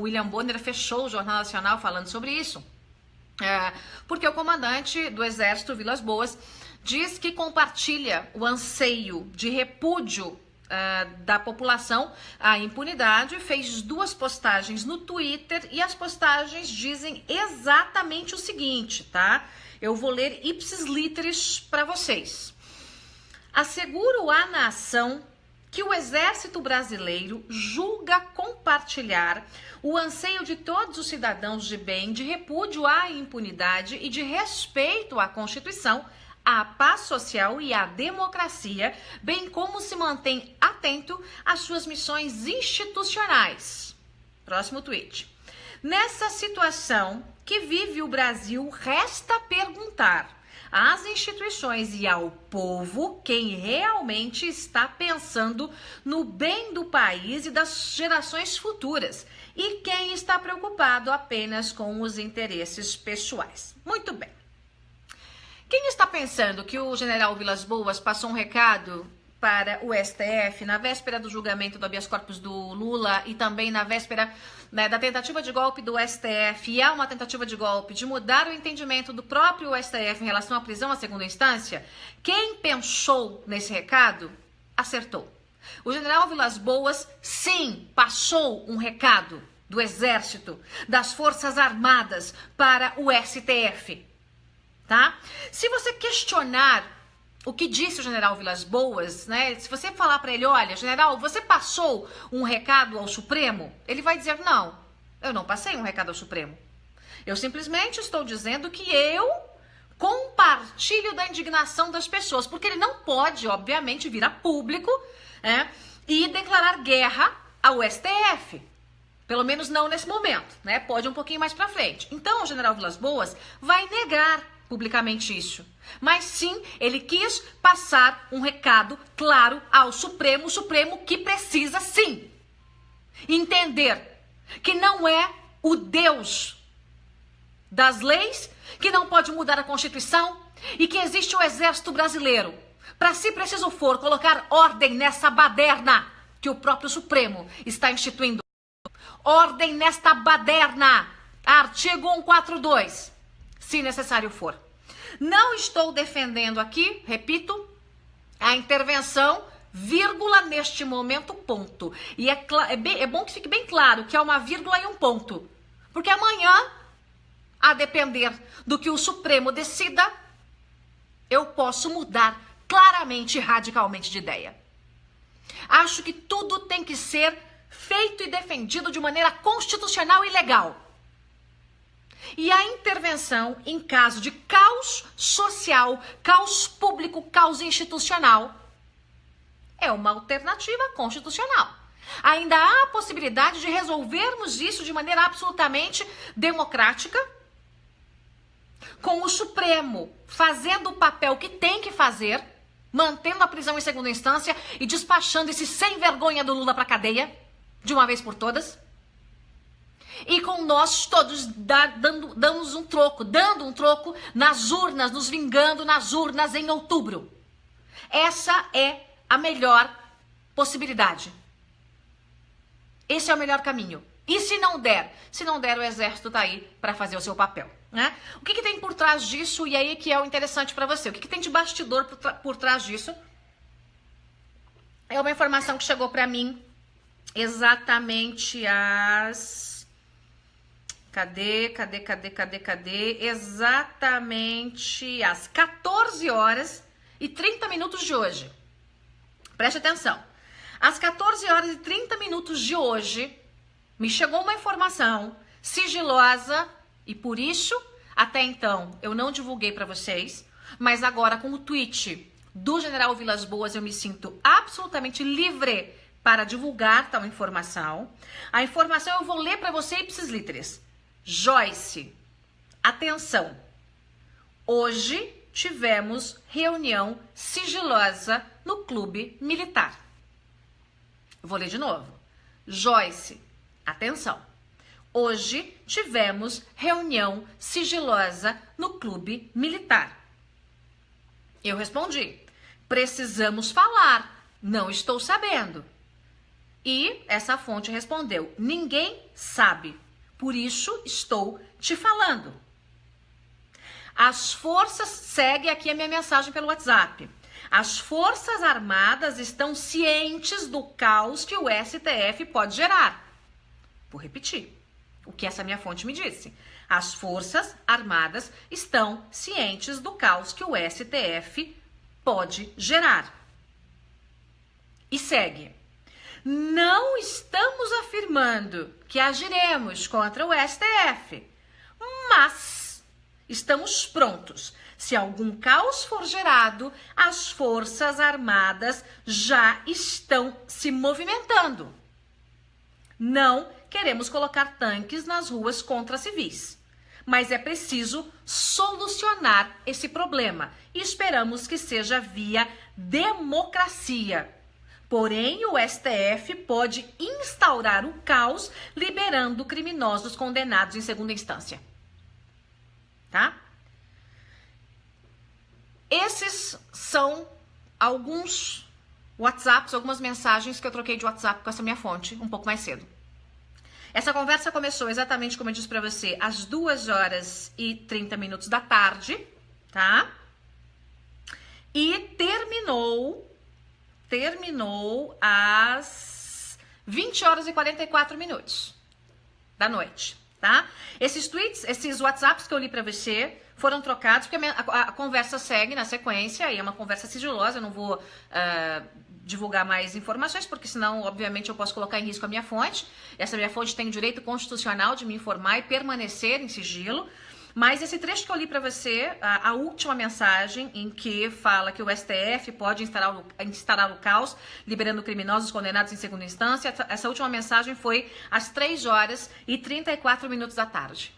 O William Bonner fechou o Jornal Nacional falando sobre isso. Porque o comandante do Exército, Vilas Boas, diz que compartilha o anseio de repúdio da população à impunidade, fez 2 postagens no Twitter e as postagens dizem exatamente o seguinte, tá? Eu vou ler ipsis literis para vocês. Asseguro à nação que o Exército Brasileiro julga compartilhar o anseio de todos os cidadãos de bem, de repúdio à impunidade e de respeito à Constituição, à paz social e à democracia, bem como se mantém atento às suas missões institucionais. Próximo tweet. Nessa situação que vive o Brasil, resta perguntar às instituições e ao povo quem realmente está pensando no bem do país e das gerações futuras e quem está preocupado apenas com os interesses pessoais. Muito bem. Quem está pensando que o general Vilas Boas passou um recado para o STF na véspera do julgamento do habeas corpus do Lula e também na véspera, né, da tentativa de golpe do STF, e há uma tentativa de golpe de mudar o entendimento do próprio STF em relação à prisão à segunda instância? Quem pensou nesse recado, acertou. O general Vilas Boas, sim, passou um recado do Exército, das Forças Armadas para o STF. Tá? Se você questionar o que disse o general Vilas Boas, né? Se você falar para ele, olha, general, você passou um recado ao Supremo? Ele vai dizer, não, eu não passei um recado ao Supremo. Eu simplesmente estou dizendo que eu compartilho da indignação das pessoas, porque ele não pode, obviamente, vir a público, né, e declarar guerra ao STF. Pelo menos não nesse momento, né? Pode um pouquinho mais para frente. Então, o general Vilas Boas vai negar publicamente isso. Mas sim, ele quis passar um recado claro ao Supremo, o Supremo que precisa sim entender que não é o Deus das leis, que não pode mudar a Constituição e que existe o Exército Brasileiro para, se preciso for, colocar ordem nessa baderna que o próprio Supremo está instituindo. Ordem nesta baderna, artigo 142. Se necessário for. Não estou defendendo aqui, repito, a intervenção, vírgula, neste momento, ponto. E é bom que fique bem claro que é uma vírgula e um ponto. Porque amanhã, a depender do que o Supremo decida, eu posso mudar claramente e radicalmente de ideia. Acho que tudo tem que ser feito e defendido de maneira constitucional e legal. E a intervenção em caso de caos social, caos público, caos institucional é uma alternativa constitucional. Ainda há a possibilidade de resolvermos isso de maneira absolutamente democrática, com o Supremo fazendo o papel que tem que fazer, mantendo a prisão em segunda instância e despachando esse sem vergonha do Lula para a cadeia, de uma vez por todas. E com nós todos dando um troco nas urnas, nos vingando nas urnas em outubro. Essa é a melhor possibilidade. Esse é o melhor caminho. E se não der? Se não der, o Exército está aí para fazer o seu papel, né? O que tem por trás disso? E aí que é o interessante para você. O que tem de bastidor por trás disso? É uma informação que chegou para mim exatamente às... Cadê? Exatamente às 14 horas e 30 minutos de hoje. Preste atenção. Às 14 horas e 30 minutos de hoje, me chegou uma informação sigilosa e por isso, até então, eu não divulguei para vocês, mas agora com o tweet do general Vilas Boas eu me sinto absolutamente livre para divulgar tal informação. A informação eu vou ler para você ipsis literis. Joyce, atenção, hoje tivemos reunião sigilosa no clube militar. Vou ler de novo. Joyce, atenção, hoje tivemos reunião sigilosa no clube militar. Eu respondi, precisamos falar, não estou sabendo. E essa fonte respondeu: ninguém sabe, por isso estou te falando. As forças, segue aqui a minha mensagem pelo WhatsApp. As Forças Armadas estão cientes do caos que o STF pode gerar. Vou repetir o que essa minha fonte me disse. As Forças Armadas estão cientes do caos que o STF pode gerar. E segue. Não estamos afirmando que agiremos contra o STF, mas estamos prontos. Se algum caos for gerado, as Forças Armadas já estão se movimentando. Não queremos colocar tanques nas ruas contra civis, mas é preciso solucionar esse problema e esperamos que seja via democracia. Porém, o STF pode instaurar o caos, liberando criminosos condenados em segunda instância. Tá? Esses são alguns WhatsApps, algumas mensagens que eu troquei de WhatsApp com essa minha fonte um pouco mais cedo. Essa conversa começou exatamente como eu disse pra você, às 2h30 da tarde, tá? E terminou às 20h44 da noite, tá? Esses tweets, esses WhatsApps que eu li pra você foram trocados, porque a conversa segue na sequência, e é uma conversa sigilosa, eu não vou divulgar mais informações, porque senão, obviamente, eu posso colocar em risco a minha fonte. Essa minha fonte tem o direito constitucional de me informar e permanecer em sigilo. Mas esse trecho que eu li para você, a última mensagem em que fala que o STF pode instaurar o caos, liberando criminosos condenados em segunda instância, essa última mensagem foi às 3h34 da tarde.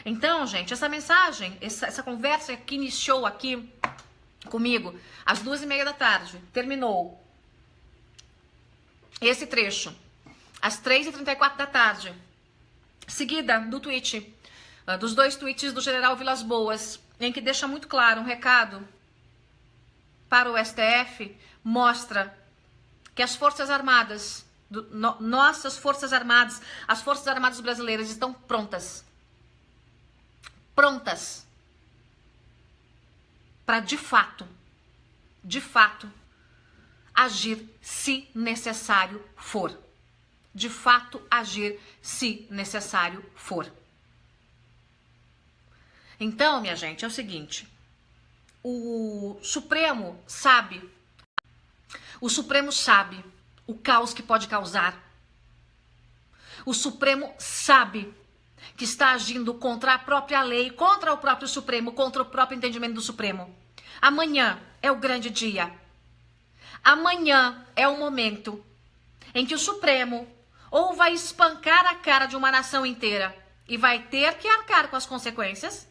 Então, gente, essa mensagem, essa conversa que iniciou aqui comigo às 2h30 da tarde, terminou esse trecho às 3h34 da tarde, seguida do tweet, dos dois tweets do general Vilas Boas, em que deixa muito claro um recado para o STF, mostra que as Forças Armadas, nossas Forças Armadas, as Forças Armadas brasileiras estão prontas para de fato, agir se necessário for. De fato, agir se necessário for. Então, minha gente, é o seguinte, o Supremo sabe o caos que pode causar. O Supremo sabe que está agindo contra a própria lei, contra o próprio Supremo, contra o próprio entendimento do Supremo. Amanhã é o grande dia. Amanhã é o momento em que o Supremo ou vai espancar a cara de uma nação inteira e vai ter que arcar com as consequências,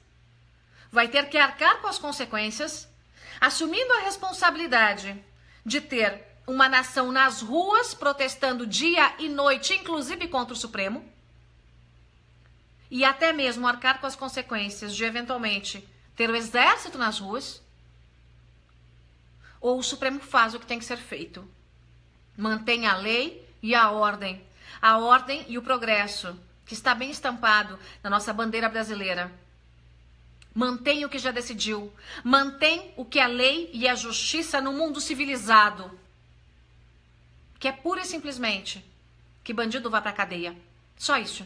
assumindo a responsabilidade de ter uma nação nas ruas protestando dia e noite, inclusive contra o Supremo, e até mesmo arcar com as consequências de eventualmente ter o exército nas ruas, ou o Supremo faz o que tem que ser feito. Mantém a lei e a ordem e o progresso, que está bem estampado na nossa bandeira brasileira. Mantém o que já decidiu, mantém o que é a lei e a justiça no mundo civilizado, que é pura e simplesmente que bandido vá pra cadeia. Só isso.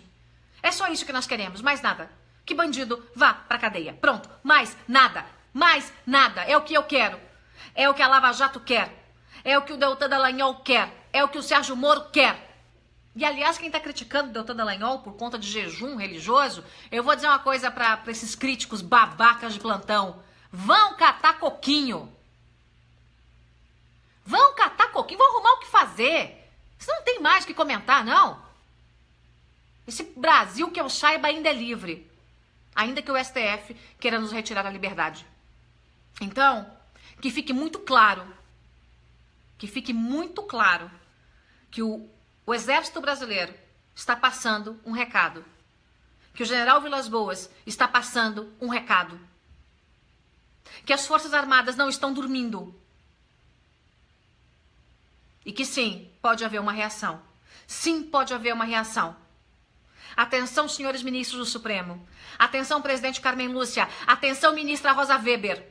É só isso que nós queremos, mais nada. Que bandido vá pra cadeia. Pronto, mais nada. É o que eu quero. É o que a Lava Jato quer. É o que o Deltan Dallagnol quer. É o que o Sérgio Moro quer. E, aliás, quem tá criticando o Deltan Dallagnol por conta de jejum religioso, eu vou dizer uma coisa pra esses críticos babacas de plantão. Vão catar coquinho. Vão arrumar o que fazer. Você não tem mais o que comentar, não. Esse Brasil, que eu saiba, ainda é livre. Ainda que o STF queira nos retirar a liberdade. Então, que fique muito claro que o Exército Brasileiro está passando um recado. Que o general Vilas Boas está passando um recado. Que as Forças Armadas não estão dormindo. E que sim, pode haver uma reação. Sim, pode haver uma reação. Atenção, senhores ministros do Supremo. Atenção, presidente Carmen Lúcia. Atenção, ministra Rosa Weber.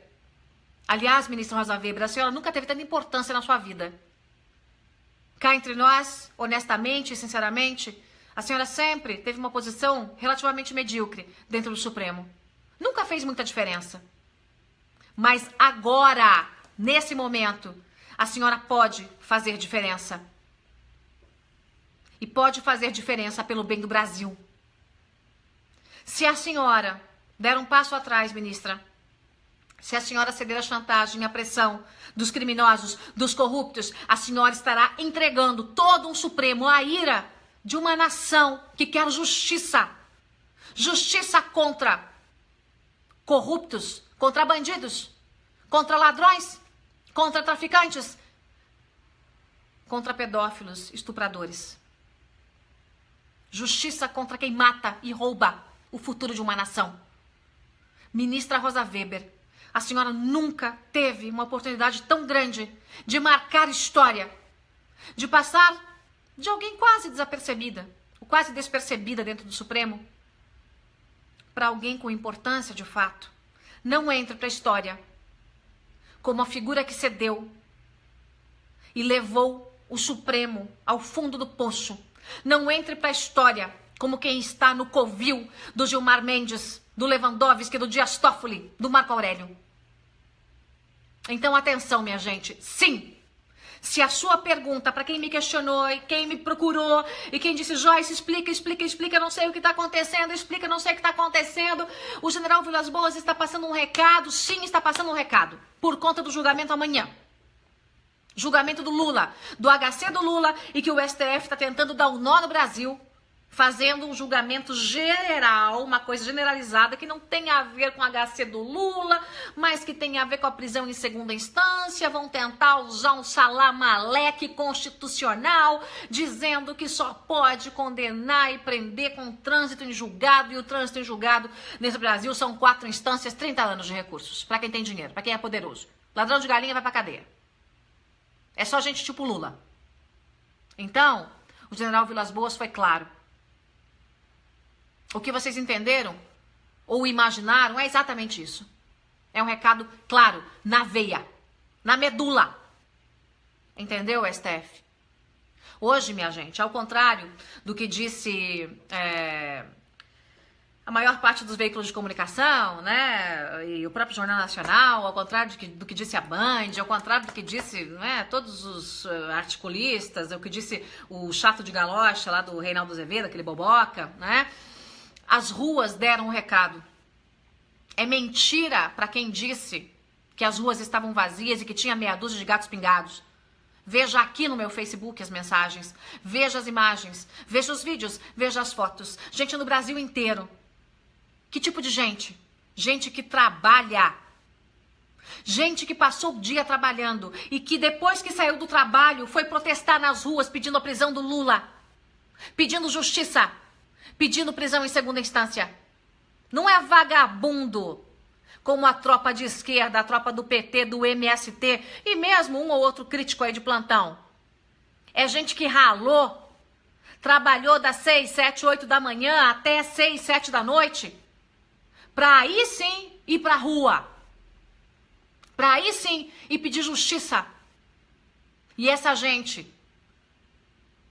Aliás, ministra Rosa Weber, a senhora nunca teve tanta importância na sua vida. Cá entre nós, honestamente e sinceramente, a senhora sempre teve uma posição relativamente medíocre dentro do Supremo. Nunca fez muita diferença. Mas agora, nesse momento, a senhora pode fazer diferença. E pode fazer diferença pelo bem do Brasil. Se a senhora der um passo atrás, ministra, se a senhora ceder à chantagem, à pressão dos criminosos, dos corruptos, a senhora estará entregando todo um Supremo à ira de uma nação que quer justiça. Justiça contra corruptos, contra bandidos, contra ladrões, contra traficantes, contra pedófilos, estupradores. Justiça contra quem mata e rouba o futuro de uma nação. Ministra Rosa Weber, a senhora nunca teve uma oportunidade tão grande de marcar história, de passar de alguém quase desapercebida, ou quase despercebida dentro do Supremo, para alguém com importância de fato. Não entre para a história como a figura que cedeu e levou o Supremo ao fundo do poço. Não entre para a história como quem está no covil do Gilmar Mendes, do Lewandowski, do Dias Toffoli, do Marco Aurélio. Então, atenção, minha gente. Sim, se a sua pergunta para quem me questionou e quem me procurou e quem disse, Joyce, explica, não sei o que está acontecendo, explica, não sei o que está acontecendo, o general Vilas Boas está passando um recado, sim, está passando um recado, por conta do julgamento amanhã. Julgamento do Lula, do HC do Lula, e que o STF está tentando dar um nó no Brasil, fazendo um julgamento geral, uma coisa generalizada que não tem a ver com o HC do Lula, mas que tem a ver com a prisão em segunda instância. Vão tentar usar um salamaleque constitucional, dizendo que só pode condenar e prender com trânsito em julgado, e o trânsito em julgado nesse Brasil são 4 instâncias, 30 anos de recursos, para quem tem dinheiro, para quem é poderoso. Ladrão de galinha vai pra cadeia. É só gente tipo Lula. Então, o general Vilas Boas foi claro. O que vocês entenderam ou imaginaram é exatamente isso. É um recado claro, na veia, na medula. Entendeu, STF? Hoje, minha gente, ao contrário do que disse a maior parte dos veículos de comunicação, né, e o próprio Jornal Nacional, ao contrário do que disse a Band, ao contrário do que disse, né, todos os articulistas, o que disse o chato de galocha lá do Reinaldo Azevedo, aquele boboca, né, as ruas deram um recado. É mentira para quem disse que as ruas estavam vazias e que tinha meia dúzia de gatos pingados. Veja aqui no meu Facebook as mensagens, veja as imagens, veja os vídeos, veja as fotos. Gente no Brasil inteiro. Que tipo de gente? Gente que trabalha. Gente que passou o dia trabalhando e que depois que saiu do trabalho foi protestar nas ruas pedindo a prisão do Lula. Pedindo justiça. Pedindo prisão em segunda instância. Não é vagabundo como a tropa de esquerda, a tropa do PT, do MST e mesmo um ou outro crítico aí de plantão. É gente que ralou, trabalhou das 6, 7, 8 da manhã até 6, 7 da noite, para aí sim ir pra rua. Para aí sim ir pedir justiça. E essa gente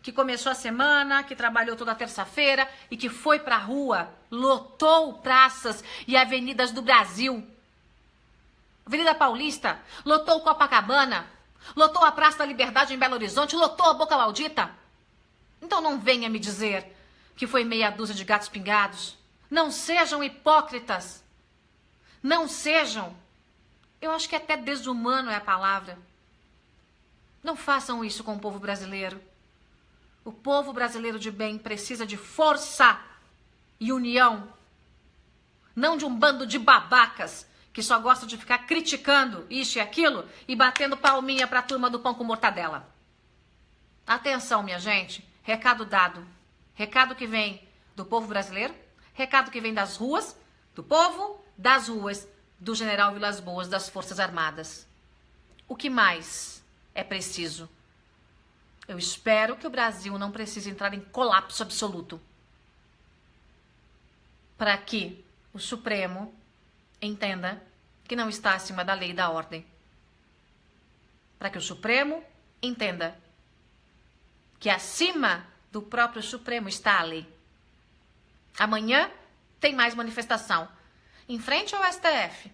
que começou a semana, que trabalhou toda terça-feira e que foi pra rua, lotou praças e avenidas do Brasil. Avenida Paulista, lotou Copacabana, lotou a Praça da Liberdade em Belo Horizonte, lotou a Boca Maldita. Então não venha me dizer que foi meia dúzia de gatos pingados. Não sejam hipócritas. Não sejam. Eu acho que até desumano é a palavra. Não façam isso com o povo brasileiro. O povo brasileiro de bem precisa de força e união. Não de um bando de babacas que só gosta de ficar criticando isso e aquilo e batendo palminha para a turma do pão com mortadela. Atenção, minha gente. Recado dado. Recado que vem do povo brasileiro. Recado que vem das ruas, do povo, das ruas, do general Vilas Boas, das Forças Armadas. O que mais é preciso? Eu espero que o Brasil não precise entrar em colapso absoluto para que o Supremo entenda que não está acima da lei e da ordem. Para que o Supremo entenda que acima do próprio Supremo está a lei. Amanhã tem mais manifestação em frente ao STF.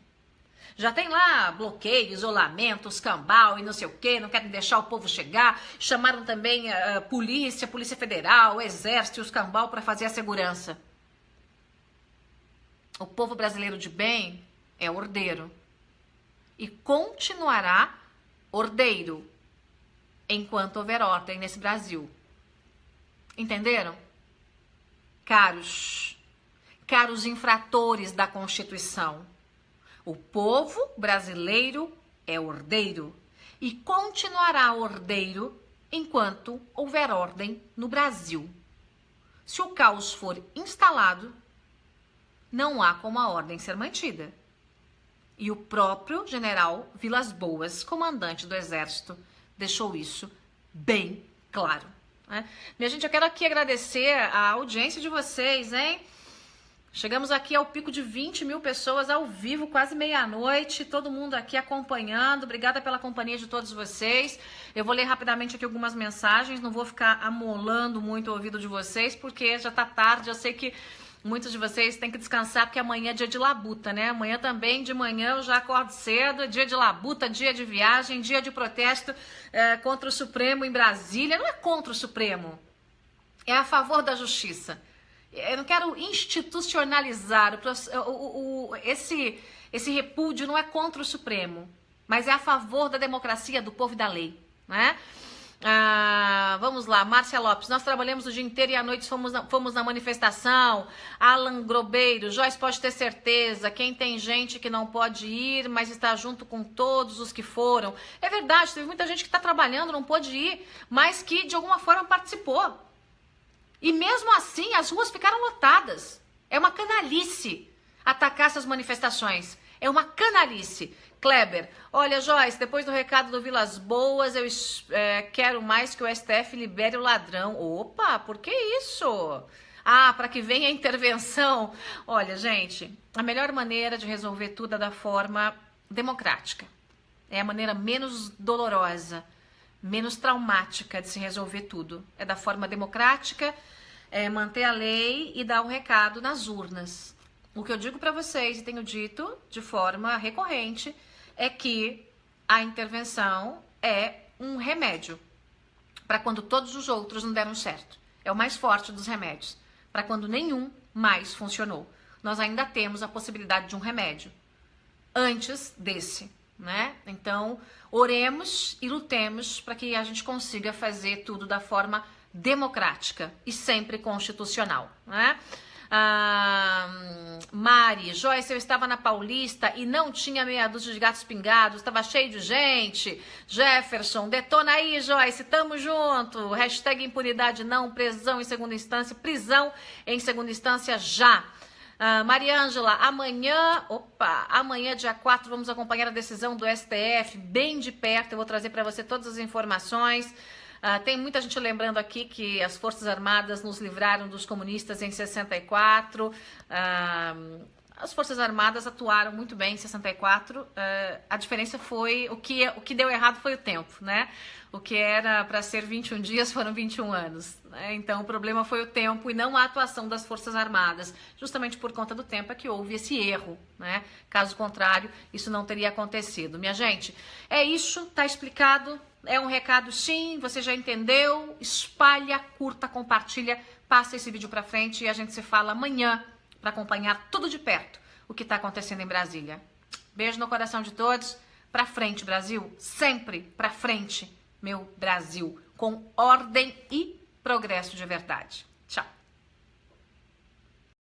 Já tem lá bloqueio, isolamento, escambau e não sei o quê, não querem deixar o povo chegar. Chamaram também a Polícia Federal, o Exército e o escambau para fazer a segurança. O povo brasileiro de bem é ordeiro e continuará ordeiro enquanto houver ordem nesse Brasil. Entenderam? Caros infratores da Constituição, o povo brasileiro é ordeiro e continuará ordeiro enquanto houver ordem no Brasil. Se o caos for instalado, não há como a ordem ser mantida. E o próprio general Vilas Boas, comandante do Exército, deixou isso bem claro. Né? Minha gente, eu quero aqui agradecer a audiência de vocês, hein? Chegamos aqui ao pico de 20 mil pessoas ao vivo, quase meia-noite, todo mundo aqui acompanhando. Obrigada pela companhia de todos vocês. Eu vou ler rapidamente aqui algumas mensagens, não vou ficar amolando muito o ouvido de vocês, porque já tá tarde, eu sei que muitos de vocês têm que descansar, porque amanhã é dia de labuta, né? Amanhã também, de manhã, eu já acordo cedo, dia de labuta, dia de viagem, dia de protesto contra o Supremo em Brasília. Não é contra o Supremo, é a favor da justiça. Eu não quero institucionalizar esse repúdio, não é contra o Supremo, mas é a favor da democracia, do povo e da lei, né? Vamos lá, Márcia Lopes, nós trabalhamos o dia inteiro e à noite fomos na manifestação. Alan Grobeiro, Joyce, pode ter certeza, quem tem gente que não pode ir, mas está junto com todos os que foram. É verdade, teve muita gente que está trabalhando, não pôde ir, mas que de alguma forma participou. E mesmo assim, as ruas ficaram lotadas. É uma canalice atacar essas manifestações. É uma canalice. Kleber, olha, Joyce, depois do recado do Vilas Boas, eu quero mais que o STF libere o ladrão. Opa, por que isso? Para que venha a intervenção. Olha, gente, a melhor maneira de resolver tudo é da forma democrática. É a maneira menos dolorosa, menos traumática de se resolver tudo. É da forma democrática, manter a lei e dar um recado nas urnas. O que eu digo para vocês, e tenho dito de forma recorrente, é que a intervenção é um remédio para quando todos os outros não deram certo. É o mais forte dos remédios, para quando nenhum mais funcionou. Nós ainda temos a possibilidade de um remédio antes desse, né? Então, oremos e lutemos para que a gente consiga fazer tudo da forma democrática e sempre constitucional, né? Mari, Joyce, eu estava na Paulista e não tinha meia dúzia de gatos pingados, estava cheio de gente. Jefferson, detona aí, Joyce, tamo junto. Hashtag impunidade não, prisão em segunda instância já. Mariângela, amanhã dia 4 vamos acompanhar a decisão do STF bem de perto, eu vou trazer para você todas as informações. Tem muita gente lembrando aqui que as Forças Armadas nos livraram dos comunistas em 64. As Forças Armadas atuaram muito bem em 64. A diferença foi, o que deu errado foi o tempo, né? O que era para ser 21 dias foram 21 anos. Né? Então, o problema foi o tempo e não a atuação das Forças Armadas. Justamente por conta do tempo é que houve esse erro, né? Caso contrário, isso não teria acontecido. Minha gente, é isso, tá explicado. É um recado sim, você já entendeu, espalha, curta, compartilha, passa esse vídeo pra frente e a gente se fala amanhã para acompanhar tudo de perto o que está acontecendo em Brasília. Beijo no coração de todos, pra frente Brasil, sempre pra frente meu Brasil, com ordem e progresso de verdade.